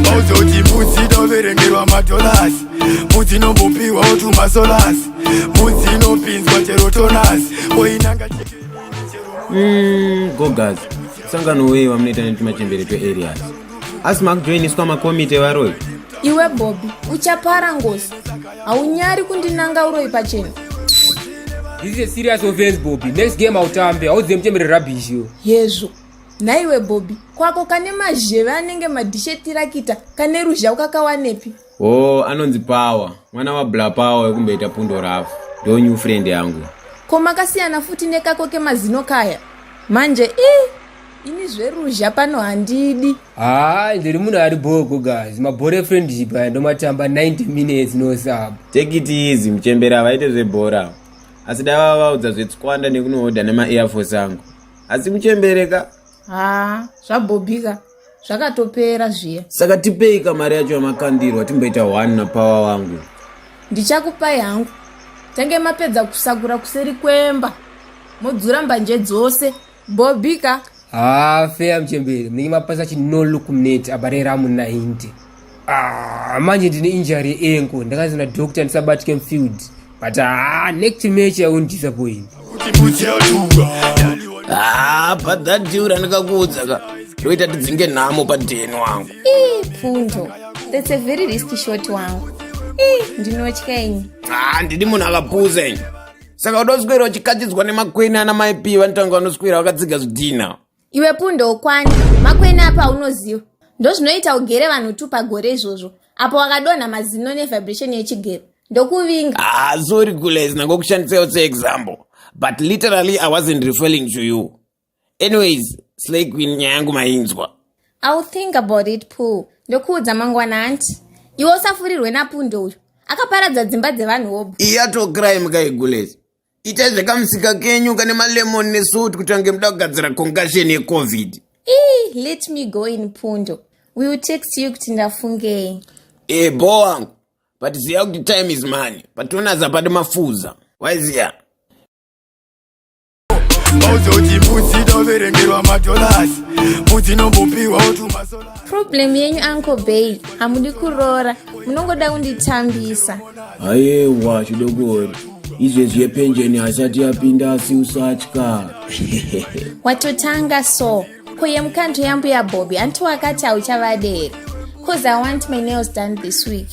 Mauzoti mbudzi doverengerwa madolasi, mbudzi nombopiwa otumasolasi, mbudzi inopinzwa chero tonasi oinanga gogas sangano wewe wamneta netumachembere areas asi makujoiniswa makomite varoi. Iwe Bobby uchapara ngozi haunyari kundinanga uroi pachena. This is a serious offense, Bobby. Next game autambe auze mchembere rubbish yo. Hezvo naiwe Bobby kwako kane mazheve anenge madhishetirakita kane ruzha ukakawanepi? Anonzi Power, mwana wa Bla Power wekumbeita pundo rafu ndo new friend yangu. Koma kasiyana futi nekako kemazino kaya manje ini zveruzha pano handidi. Ndiri munhu ari boko guys. Mabhora friendship ndo matamba 90 minutes no sub. Take it easy mchembere avaite zvebhora. Asi dava vaudza zvetskwanda nekunohodha nema Air Force angu. Asi muchembereka? Zvabobika zvakatopera zviya. Saka tipei kamari yacho yamakandirwa timboita 1 na Power wangu. Ndichakupai hangu. Tange mapedza kusakura kuseri kwemba. Modzura mbanje dzose. Bobika. Fair mchembere. Mnenge mapasa chino look mnete abarera mu 90. Manje ndine injury enko. Ndakazina doctor ndisabatike mfield. But next match I won't disappoint. But that dude ndakakuudza ka. Ndoita tidzinge nhamo padeni wangu. Fundo. That's a very risky shot wangu. Ndinotya ini. Ndiri munhu akapuza ini. Saka udoswera uchikatidzwa nemakweni ana maipi vanotanga vanoswera vakatsiga zvidhina. Iwe Pundo ukwani makweni apa unoziva. Ndozvinoita ugere vanhu 2 pagore izvozvo. Apo wakadonha mazino nevibration yechigero. Ndokuvinga. Sorry guys, nangokushandisa seexample. But literally I wasn't referring to you. Anyways, slay queen yangu mainzwa. I'll think about it, Pooh. Ndokuudza mangwana anti. Iwe usafurirwe naPundo uyu. Akaparadza dzimba dzevanhu wobu. Iyato crime kai guys. Ita zvakamusika kenyu kane malemon nesuit kuti ange muda kugadzira concussion yeCovid. Let me go in Pundo. We will text you kuti ndafunge. Bo wangu. But ziya kuti time is money. But unaza pade mafuza. Waiziya? Mauzoti mbudzi doverengerwa madolasi, mbudzi nombopiwa otumasolasi. Problem yenyu Uncle Bay hamudi kurora. Munongoda kunditambisa. Aiwa chidogori. Izvezvi yepenjeni asati yapinda asi usatya. Watotanga so. Koye mkanto yambu ya Bobby anti wakati hauchavadere. Cause I want my nails done this week.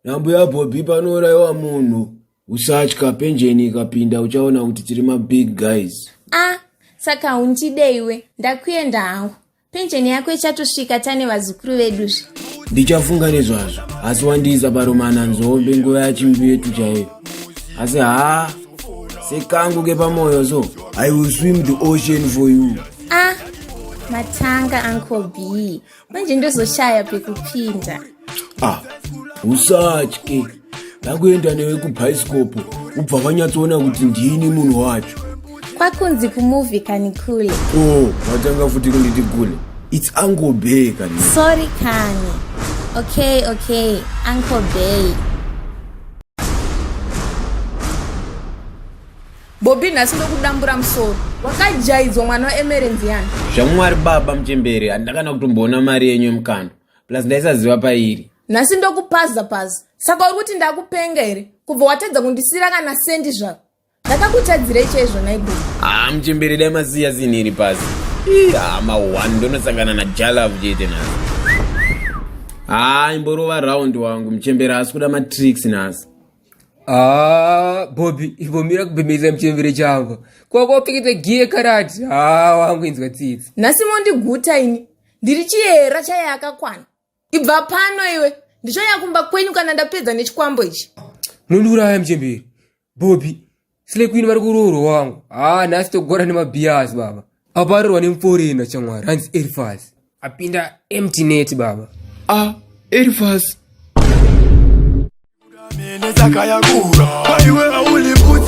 Yambu ya Bobby panoraiwa munhu. Usatya penjeni ikapinda uchaona kuti tiri big guys. Saka unchideiwe ndakuenda hangu. Penjeni yako ichatosvika tane vazukuru veduzvi. Ndichafunga nezvazvo asi wandiisa paromana nzombe nguva yachimbi yetu chaiyo. Asi sekangu kepamoyo so I will swim the ocean for you. Matanga Uncle B. Manje ndozoshaya pekupinda. Usatye. Ndakuenda newe kubhaisikopu ubva wanyatsoona kuti ndini munhu wacho. Kwakunzi kumovie kani kule. Watanga futi kunditi kule. It's Uncle Bay kani. Sorry kani. Okay, Uncle Bay. Bobby nasindo kudambura musoro. Wakajaizwa mwana wa emergency yani. Zvamwari baba mchembere handakana kutomboona mari yenyu mukando. Plus ndaisaziva pairi. Nasindo kupaza. Saka uri kuti ndakupenga here. Kubva watedza kundisira kana sendi zvako. Ndakakutadzira izvo naibu. Mchembere dai masiya ziniri pasi. Ma1 ndonosangana na jalavu chete nasi. Imborova round wangu mchembere asi kuda matricks nasi. Bobby, ibomira kubemeza mchembere changu. Kwako pekete gie karati. Wangu inzwa tsitsi. Nasi mondiguta ini. Ndiri chiyera chaya yakakwana. Ibva pano iwe. Ndicho yakumba kwenyu kana ndapedza nechikwambo ichi. Nonduraya mchembere. Bobby, slay queen vari kuroro wangu. Nasi togora nemabhias baba. Aparirwa nemforena chamwari. Hanzi Elfas. Apinda empty net baba. Elfas. Saka yakura. Iwe Haulhi mbudzi